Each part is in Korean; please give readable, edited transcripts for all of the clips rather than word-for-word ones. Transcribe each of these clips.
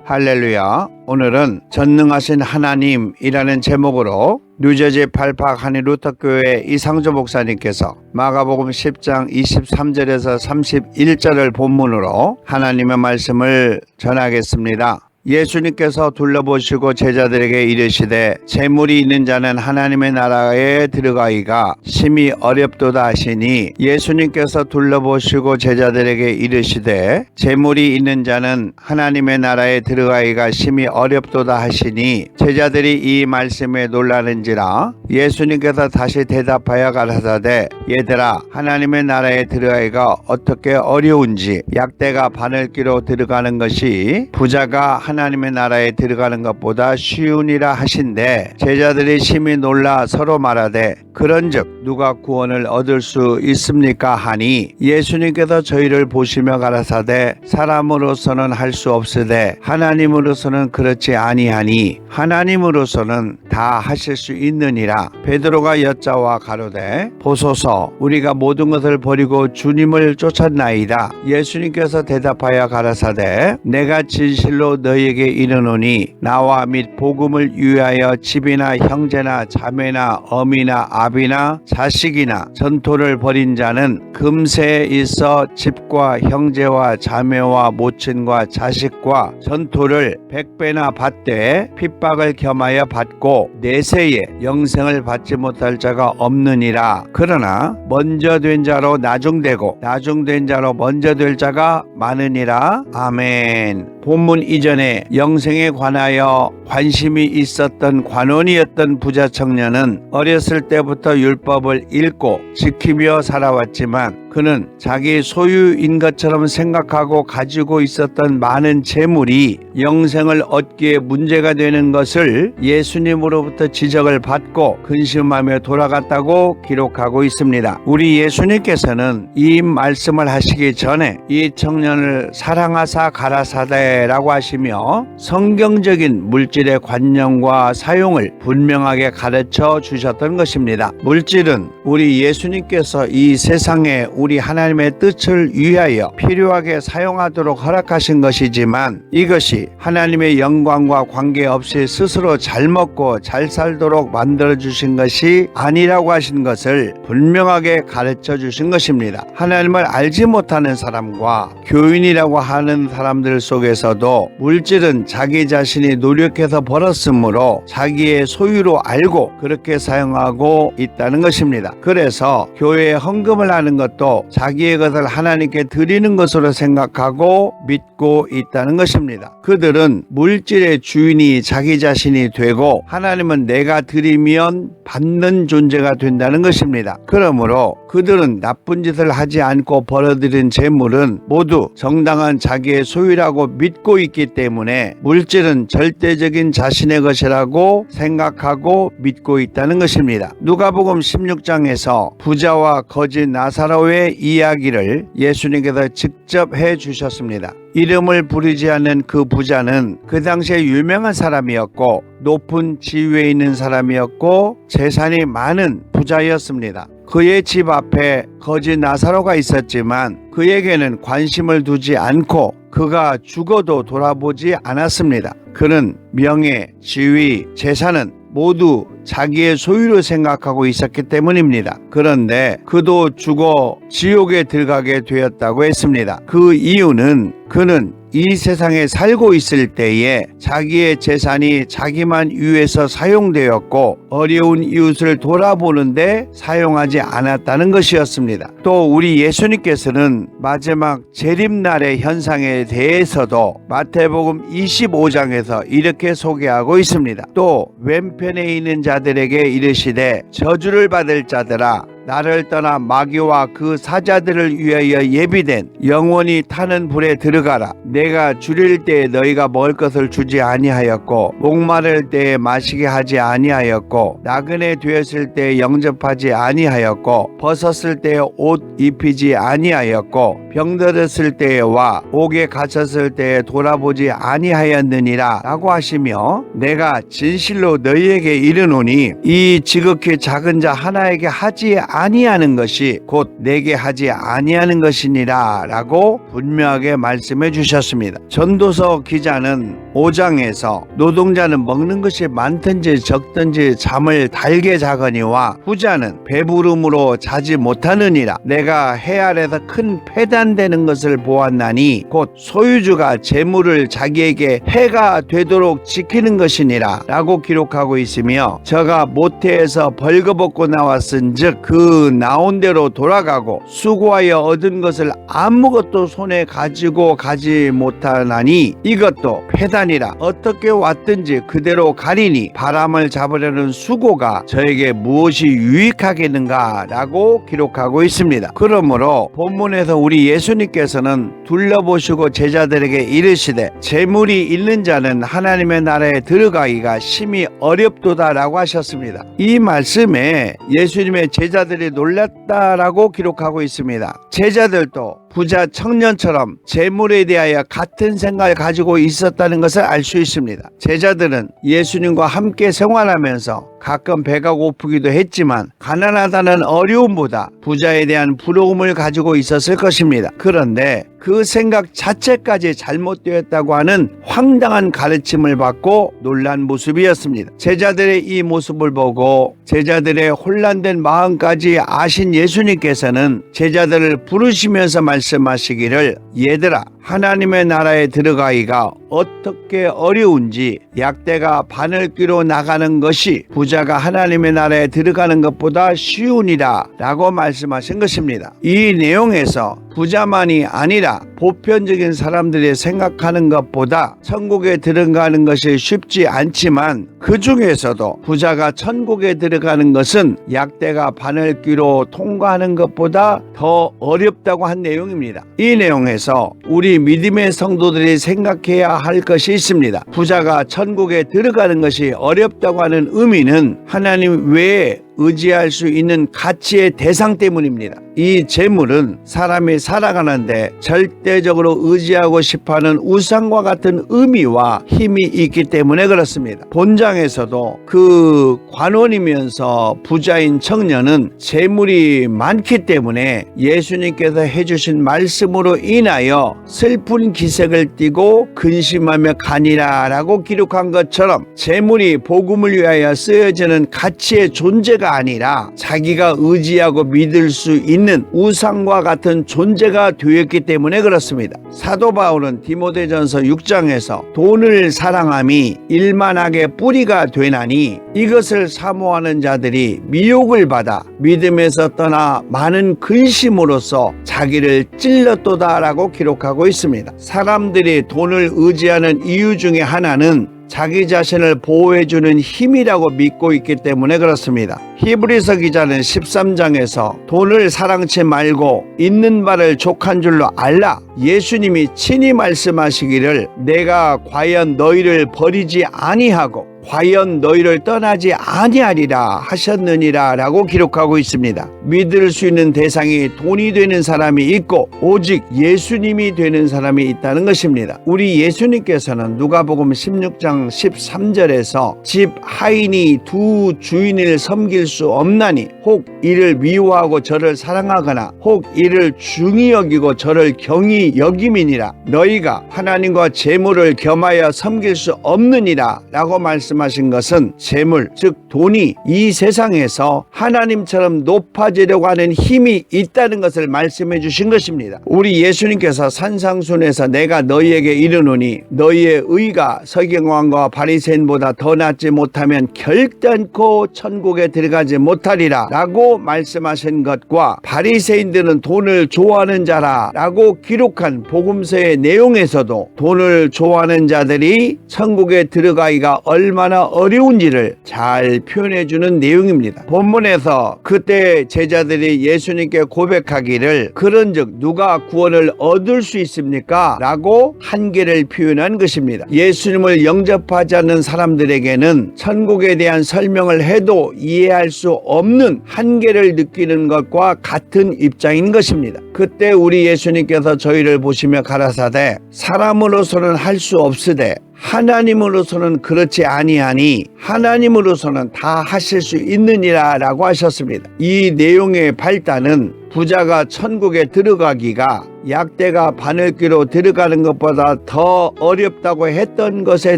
할렐루야. 오늘은 전능하신 하나님이라는 제목으로 뉴저지 팔팍 한인루터교회 이상조 목사님께서 마가복음 10장 23절에서 31절을 본문으로 하나님의 말씀을 전하겠습니다. 예수님께서 둘러보시고 제자들에게 이르시되 재물이 있는 자는 하나님의 나라에 들어가기가 심히 어렵도다 하시니, 예수님께서 둘러보시고 제자들에게 이르시되 재물이 있는 자는 하나님의 나라에 들어가기가 심히 어렵도다 하시니, 제자들이 이 말씀에 놀라는지라. 예수님께서 다시 대답하여 가라사대 얘들아, 하나님의 나라에 들어가기가 어떻게 어려운지 약대가 바늘기로 들어가는 것이 부자가 하나님의 나라에 들어가는 것보다 쉬우니라 하신대, 제자들이 심히 놀라 서로 말하되 그런즉 누가 구원을 얻을 수 있습니까 하니, 예수님께서 저희를 보시며 가라사대 사람으로서는 할 수 없으되 하나님으로서는 그렇지 아니하니 하나님으로서는 다 하실 수 있느니라. 베드로가 여짜와 가로되 보소서, 우리가 모든 것을 버리고 주님을 쫓았나이다. 예수님께서 대답하여 가라사대 내가 진실로 너희에게 이르노니 나와 및 복음을 위하여 집이나 형제나 자매나 어미나 아비나 자식이나 전토를 벌인 자는 금세에 있어 집과 형제와 자매와 모친과 자식과 전토를 100배나 받되 핍박을 겸하여 받고 내세에 영생을 받지 못할 자가 없느니라. 그러나 먼저 된 자로 나중되고 나중된 자로 먼저 될 자가 많으니라. 아멘. 본문 이전에 영생에 관하여 관심이 있었던 관원이었던 부자 청년은 어렸을 때부터 율법을 읽고 지키며 살아왔지만, 그는 자기 소유인 것처럼 생각하고 가지고 있었던 많은 재물이 영생을 얻기에 문제가 되는 것을 예수님으로부터 지적을 받고 근심하며 돌아갔다고 기록하고 있습니다. 우리 예수님께서는 이 말씀을 하시기 전에 이 청년을 사랑하사 가라사대라고 하시며 성경적인 물질의 관념과 사용을 분명하게 가르쳐 주셨던 것입니다. 물질은 우리 예수님께서 이 세상에 우리 하나님의 뜻을 위하여 필요하게 사용하도록 허락하신 것이지만, 이것이 하나님의 영광과 관계없이 스스로 잘 먹고 잘 살도록 만들어 주신 것이 아니라고 하신 것을 분명하게 가르쳐 주신 것입니다. 하나님을 알지 못하는 사람과 교인이라고 하는 사람들 속에서도 물질은 자기 자신이 노력해서 벌었으므로 자기의 소유로 알고 그렇게 사용하고 있다는 것입니다. 그래서 교회에 헌금을 하는 것도 자기의 것을 하나님께 드리는 것으로 생각하고 믿고 있다는 것입니다. 그들은 물질의 주인이 자기 자신이 되고 하나님은 내가 드리면 받는 존재가 된다는 것입니다. 그러므로 그들은 나쁜 짓을 하지 않고 벌어들인 재물은 모두 정당한 자기의 소유라고 믿고 있기 때문에 물질은 절대적인 자신의 것이라고 생각하고 믿고 있다는 것입니다. 누가복음 16장에서 부자와 거지 나사로의 이야기를 예수님께서 직접 해 주셨습니다. 이름을 부르지 않는 그 부자는 그 당시에 유명한 사람이었고 높은 지위에 있는 사람이었고 재산이 많은 부자였습니다. 그의 집 앞에 거지 나사로가 있었지만 그에게는 관심을 두지 않고 그가 죽어도 돌아보지 않았습니다. 그는 명예, 지위, 재산은 모두 자기의 소유로 생각하고 있었기 때문입니다. 그런데 그도 죽어 지옥에 들어가게 되었다고 했습니다. 그 이유는 그는 이 세상에 살고 있을 때에 자기의 재산이 자기만 위해서 사용되었고 어려운 이웃을 돌아보는데 사용하지 않았다는 것이었습니다. 또 우리 예수님께서는 마지막 재림날의 현상에 대해서도 마태복음 25장에서 이렇게 소개하고 있습니다. 또 왼편에 있는 자들에게 이르시되 저주를 받을 자들아, 나를 떠나 마귀와 그 사자들을 위하여 예비된 영원히 타는 불에 들어가라. 내가 줄일 때에 너희가 먹을 것을 주지 아니하였고 목마를 때에 마시게 하지 아니하였고 나그네 되었을 때에 영접하지 아니하였고 벗었을 때에 옷 입히지 아니하였고 병들었을 때와 옥에 갇혔을 때에 돌아보지 아니하였느니라 라고 하시며, 내가 진실로 너희에게 이르노니 이 지극히 작은 자 하나에게 하지 아니하는 것이 곧 내게 하지 아니하는 것이니라 라고 분명하게 말씀해 주셨습니다. 전도서 기자는 5장에서 노동자는 먹는 것이 많든지 적든지 잠을 달게 자거니와 부자는 배부름으로 자지 못하느니라. 내가 해 아래서 큰 패단되는 것을 보았나니 곧 소유주가 재물을 자기에게 해가 되도록 지키는 것이니라 라고 기록하고 있으며, 저가 모태에서 벌거벗고 나왔은즉 그 나온 대로 돌아가고 수고하여 얻은 것을 아무것도 손에 가지고 가지 못하나니 이것도 패단이라. 어떻게 왔든지 그대로 가리니 바람을 잡으려는 수고가 저에게 무엇이 유익하겠는가 라고 기록하고 있습니다. 그러므로 본문에서 우리 예수님께서는 둘러보시고 제자들에게 이르시되 재물이 있는 자는 하나님의 나라에 들어가기가 심히 어렵도다 라고 하셨습니다. 이 말씀에 예수님의 제자들이 놀랐다라고 기록하고 있습니다. 제자들도 부자 청년처럼 재물에 대하여 같은 생각을 가지고 있었다는 것을 알 수 있습니다. 제자들은 예수님과 함께 생활하면서 가끔 배가 고프기도 했지만 가난하다는 어려움보다 부자에 대한 부러움을 가지고 있었을 것입니다. 그런데 그 생각 자체까지 잘못되었다고 하는 황당한 가르침을 받고 놀란 모습이었습니다. 제자들의 이 모습을 보고 제자들의 혼란된 마음까지 아신 예수님께서는 제자들을 부르시면서 말씀하시기를, 얘들아, 하나님의 나라에 들어가기가 어떻게 어려운지 약대가 바늘귀로 나가는 것이 부자가 하나님의 나라에 들어가는 것보다 쉬우니라 라고 말씀하신 것입니다. 이 내용에서 부자만이 아니라 보편적인 사람들이 생각하는 것보다 천국에 들어가는 것이 쉽지 않지만, 그 중에서도 부자가 천국에 들어가는 것은 약대가 바늘귀로 통과하는 것보다 더 어렵다고 한 내용입니다. 이 내용에서 우리 믿음의 성도들이 생각해야 할 것이 있습니다. 부자가 천국에 들어가는 것이 어렵다고 하는 의미는 하나님 외에 의지할 수 있는 가치의 대상 때문입니다. 이 재물은 사람이 살아가는데 절대적으로 의지하고 싶어하는 우상과 같은 의미와 힘이 있기 때문에 그렇습니다. 본장에서도 그 관원이면서 부자인 청년은 재물이 많기 때문에 예수님께서 해주신 말씀으로 인하여 슬픈 기색을 띠고 근심하며 가니라 라고 기록한 것처럼, 재물이 복음을 위하여 쓰여지는 가치의 존재가 아니라 자기가 의지하고 믿을 수 있는 우상과 같은 존재가 되었기 때문에 그렇습니다. 사도 바울은 디모데전서 6장에서 돈을 사랑함이 일만하게 뿌리가 되나니 이것을 사모하는 자들이 미혹을 받아 믿음에서 떠나 많은 근심으로써 자기를 찔렀도다라고 기록하고 있습니다. 사람들이 돈을 의지하는 이유 중에 하나는 자기 자신을 보호해주는 힘이라고 믿고 있기 때문에 그렇습니다. 히브리서 기자는 13장에서 돈을 사랑치 말고 있는 바를 족한 줄로 알라. 예수님이 친히 말씀하시기를, 내가 과연 너희를 버리지 아니하고 과연 너희를 떠나지 아니하리라 하셨느니라 라고 기록하고 있습니다. 믿을 수 있는 대상이 돈이 되는 사람이 있고 오직 예수님이 되는 사람이 있다는 것입니다. 우리 예수님께서는 누가복음 16장 13절에서 집 하인이 두 주인을 섬길 수 없나니 혹 이를 미워하고 저를 사랑하거나 혹 이를 중히 여기고 저를 경히 여김이니라. 너희가 하나님과 재물을 겸하여 섬길 수 없느니라 라고 말씀하신 것은 재물, 즉 돈이 이 세상에서 하나님처럼 높아지려고 하는 힘이 있다는 것을 말씀해 주신 것입니다. 우리 예수님께서 산상순에서 내가 너희에게 이르노니 너희의 의가 서기관과 바리새인보다 더 낫지 못하면 결단코 천국에 들어가지 못하리라 라고 말씀하신 것과 바리새인들은 돈을 좋아하는 자라 라고 기록한 복음서의 내용에서도 돈을 좋아하는 자들이 천국에 들어가기가 얼마나 어려운지를 잘 표현해 주는 내용입니다. 본문에서 그때 제자들이 예수님께 고백하기를, 그런즉 누가 구원을 얻을 수 있습니까? 라고 한계를 표현한 것입니다. 예수님을 영접하지 않는 사람들에게는 천국에 대한 설명을 해도 이해할 수 없는 한계를 느끼는 것과 같은 입장인 것입니다. 그때 우리 예수님께서 저희를 보시며 가라사대, 사람으로서는 할 수 없으되 하나님으로서는 그렇지 아니하니 하나님으로서는 다 하실 수 있느니라 라고 하셨습니다. 이 내용의 발단은 부자가 천국에 들어가기가 약대가 바늘귀로 들어가는 것보다 더 어렵다고 했던 것에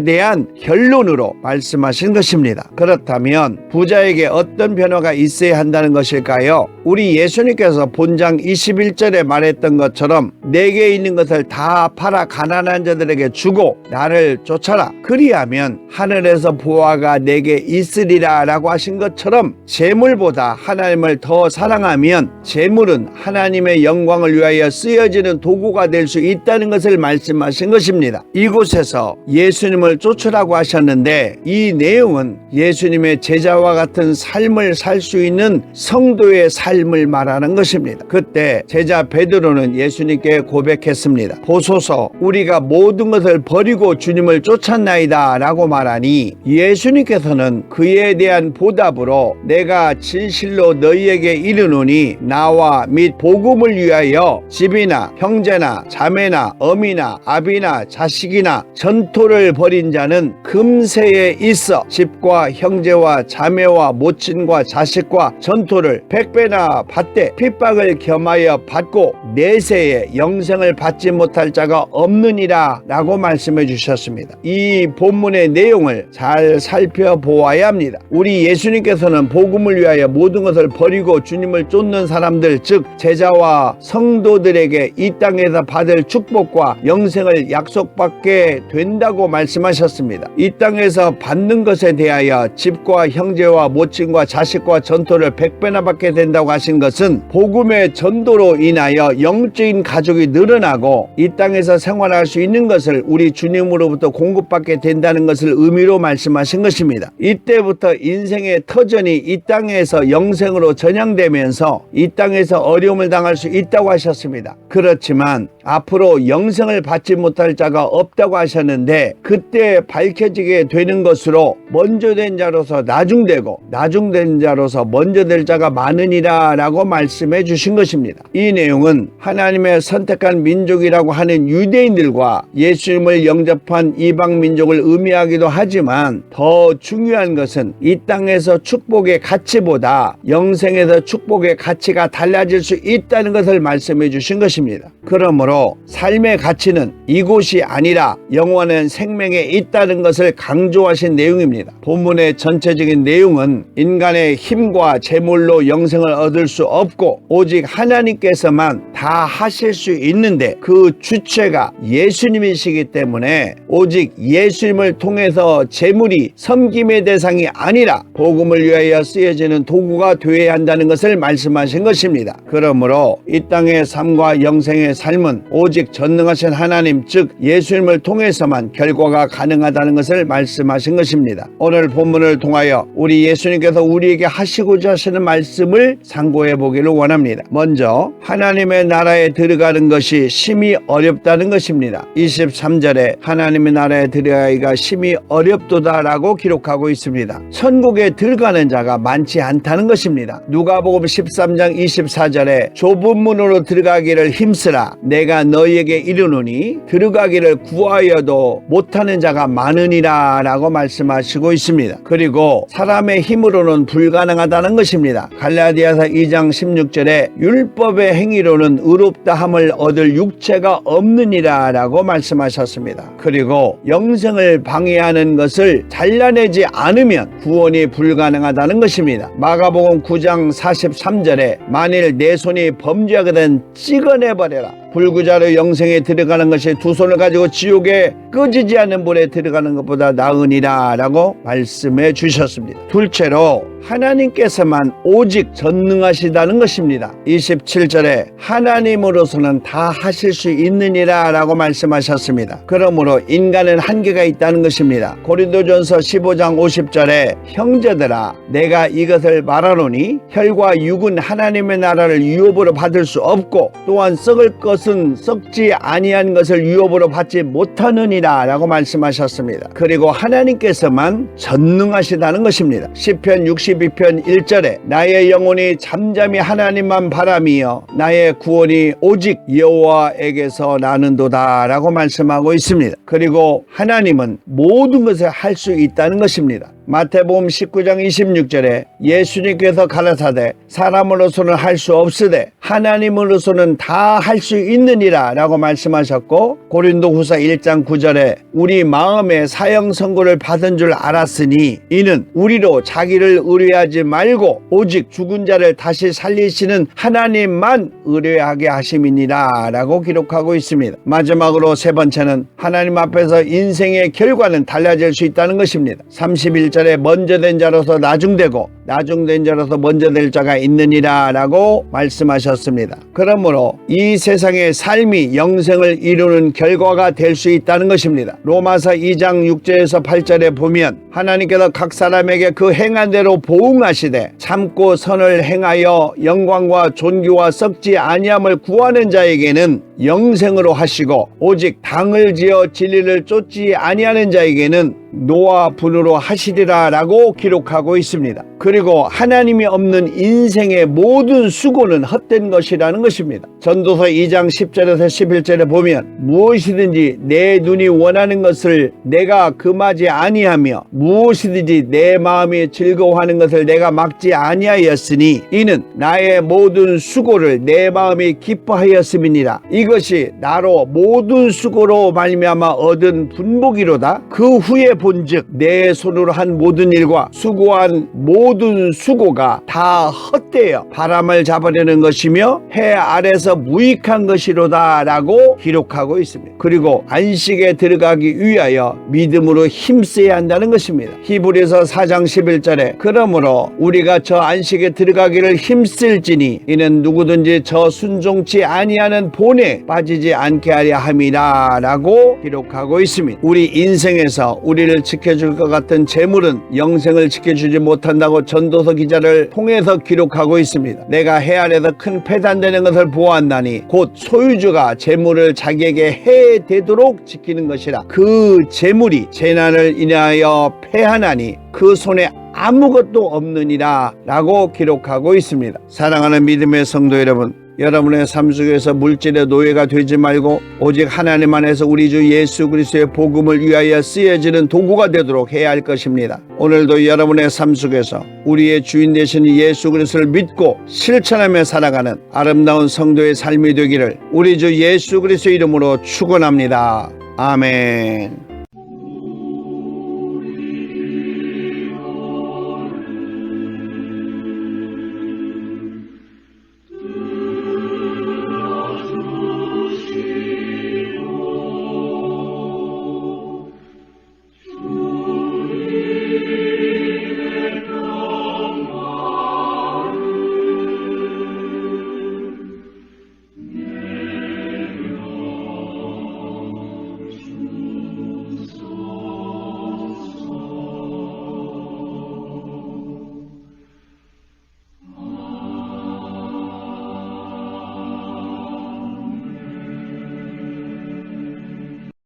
대한 결론으로 말씀하신 것입니다. 그렇다면 부자에게 어떤 변화가 있어야 한다는 것일까요? 우리 예수님께서 본장 21절에 말했던 것처럼 내게 있는 것을 다 팔아 가난한 자들에게 주고 나를 쫓아라. 그리하면 하늘에서 보화가 내게 있으리라 라고 하신 것처럼 재물보다 하나님을 더 사랑하면 재물은 하나님의 영광을 위하여 쓰여지는 도구가 될 수 있다는 것을 말씀하신 것입니다. 이곳에서 예수님을 쫓으라고 하셨는데 이 내용은 예수님의 제자와 같은 삶을 살 수 있는 성도의 삶을 말하는 것입니다. 그때 제자 베드로는 예수님께 고백했습니다. 보소서, 우리가 모든 것을 버리고 주님을 쫓았나이다 라고 말하니 예수님께서는 그에 대한 보답으로 내가 진실로 너희에게 이르노니 나와 및 복음을 위하여 집이나 형제나 자매나 어미나 아비나 자식이나 전토를 벌인 자는 금세에 있어 집과 형제와 자매와 모친과 자식과 전토를 100배나 받되 핍박을 겸하여 받고 내세에 영생을 받지 못할 자가 없느니라 라고 말씀해 주셨습니다. 이 본문의 내용을 잘 살펴보아야 합니다. 우리 예수님께서는 복음을 위하여 모든 것을 버리고 주님을 쫓는 사람들, 즉 제자와 성도들에게 이 땅에서 받을 축복과 영생을 약속받게 된다고 말씀하셨습니다. 이 땅에서 받는 것에 대하여 집과 형제와 모친과 자식과 전토를 100배나 받게 된다고 하신 것은 복음의 전도로 인하여 영적인 가족이 늘어나고 이 땅에서 생활할 수 있는 것을 우리 주님으로부터 공급받게 된다는 것을 의미로 말씀하신 것입니다. 이때부터 인생의 터전이 이 땅에서 영생으로 전향되면서 이 땅에서 어려움을 당할 수 있다고 하셨습니다. 그렇지만 앞으로 영생을 받지 못할 자가 없다고 하셨는데 그때 밝혀지게 되는 것으로 먼저 된 자로서 나중되고 나중된 자로서 먼저 될 자가 많으니라 라고 말씀해 주신 것입니다. 이 내용은 하나님의 선택한 민족이라고 하는 유대인들과 예수님을 영접한 이방 민족을 의미하기도 하지만 더 중요한 것은 이 땅에서 축복의 가치보다 영생에서 축복의 가치가 달라질 수 있다는 것을 말씀해 주신 것입니다. 그러므로 삶의 가치는 이곳이 아니라 영원한 생명에 있다는 것을 강조하신 내용입니다. 본문의 전체적인 내용은 인간의 힘과 재물로 영생을 얻을 수 없고 오직 하나님께서만 다 하실 수 있는데 그 주체가 예수님이시기 때문에 오직 예수님을 통해서 재물이 섬김의 대상이 아니라 복음을 위하여 쓰여지는 도구가 되어야 한다는 것을 말씀하신 것입니다. 그러므로 이 땅의 삶과 영생의 삶은 오직 전능하신 하나님, 즉 예수님을 통해서만 결과가 가능하다는 것을 말씀하신 것입니다. 오늘 본문을 통하여 우리 예수님께서 우리에게 하시고자 하시는 말씀을 상고해 보기를 원합니다. 먼저 하나님의 나라에 들어가는 것이 심히 어렵다는 것입니다. 23절에 하나님의 나라에 들어가기가 심히 어렵도다라고 기록하고 있습니다. 천국에 들어가는 자가 많지 않다는 것입니다. 누가복음 13장 24절에 좁은 문으로 들어가기를 힘쓰라 내가 너희에게 이르노니 들어가기를 구하여도 못하는 자가 많으니라 라고 말씀하시고 있습니다. 그리고 사람의 힘으로는 불가능하다는 것입니다. 갈라디아서 2장 16절에 율법의 행위로는 의롭다함을 얻을 육체가 없느니라 라고 말씀하셨습니다. 그리고 영생을 방해하는 것을 잘라내지 않으면 구원이 불가능하다는 것입니다. 마가복음 9장 43절에 만일 내 손이 범죄하거든 찍어내버려라. 불구자로 영생에 들어가는 것이 두 손을 가지고 지옥에 꺼지지 않는 불에 들어가는 것보다 나으니라 라고 말씀해 주셨습니다. 둘째로 하나님께서만 오직 전능하시다는 것입니다. 27절에 하나님으로서는 다 하실 수 있느니라 라고 말씀하셨습니다. 그러므로 인간은 한계가 있다는 것입니다. 고린도전서 15장 50절에 형제들아 내가 이것을 말하노니 혈과 육은 하나님의 나라를 유업으로 받을 수 없고 또한 썩을 것을 것은 썩지 아니한 것을 유업으로 받지 못하느니라 라고 말씀하셨습니다. 그리고 하나님께서만 전능하시다는 것입니다. 시편 62편 1절에 나의 영혼이 잠잠히 하나님만 바라미어 나의 구원이 오직 여호와에게서 나는도다 라고 말씀하고 있습니다. 그리고 하나님은 모든 것을 할 수 있다는 것입니다. 마태복음 19장 26절에 예수님께서 가라사대 사람으로서는 할 수 없으되 하나님으로서는 다 할 수 있느니라 라고 말씀하셨고, 고린도후서 1장 9절에 우리 마음에 사형 선고를 받은 줄 알았으니 이는 우리로 자기를 의뢰하지 말고 오직 죽은 자를 다시 살리시는 하나님만 의뢰하게 하심이니라 라고 기록하고 있습니다. 마지막으로 세 번째는 하나님 앞에서 인생의 결과는 달라질 수 있다는 것입니다. 31절에 먼저 된 자로서 나중되고 나중된 자로서 먼저 될 자가 있느니라 라고 말씀하셨습니다. 그러므로 이 세상의 삶이 영생을 이루는 결과가 될 수 있다는 것입니다. 로마서 2장 6절에서 8절에 보면 하나님께서 각 사람에게 그 행한 대로 보응하시되 참고 선을 행하여 영광과 존귀와 썩지 아니함을 구하는 자에게는 영생으로 하시고 오직 당을 지어 진리를 쫓지 아니하는 자에게는 노와 분으로 하시리라 라고 기록하고 있습니다. 그리고 하나님이 없는 인생의 모든 수고는 헛된 것이라는 것입니다. 전도서 2장 10절에서 11절에 보면 무엇이든지 내 눈이 원하는 것을 내가 금하지 아니하며 무엇이든지 내 마음이 즐거워하는 것을 내가 막지 아니하였으니 이는 나의 모든 수고를 내 마음이 기뻐하였음이니라. 이것이 나로 모든 수고로 말미암아 얻은 분복이로다. 그 후에 본즉 내 손으로 한 모든 일과 수고한 모든 수고가 다 헛되어 바람을 잡으려는 것이며 해 아래서 무익한 것이로다 라고 기록하고 있습니다. 그리고 안식에 들어가기 위하여 믿음으로 힘써야 한다는 것입니다. 히브리서 4장 11절에 그러므로 우리가 저 안식에 들어가기를 힘쓸지니 이는 누구든지 저 순종치 아니하는 본에 빠지지 않게 하려 함이라 라고 기록하고 있습니다. 우리 인생에서 우리를 지켜줄 것 같은 재물은 영생을 지켜주지 못한다고 전도서 기자를 통해서 기록하고 있습니다. 내가 해 아래서 큰 패단되는 것을 보았나니 곧 소유주가 재물을 자기에게 해되도록 지키는 것이라. 그 재물이 재난을 인하여 패하나니 그 손에 아무것도 없느니라 라고 기록하고 있습니다. 사랑하는 믿음의 성도 여러분, 여러분의 삶 속에서 물질의 노예가 되지 말고 오직 하나님 안에서 우리 주 예수 그리스도의 복음을 위하여 쓰여지는 도구가 되도록 해야 할 것입니다. 오늘도 여러분의 삶 속에서 우리의 주인 되신 예수 그리스도를 믿고 실천하며 살아가는 아름다운 성도의 삶이 되기를 우리 주 예수 그리스도 이름으로 축원합니다. 아멘.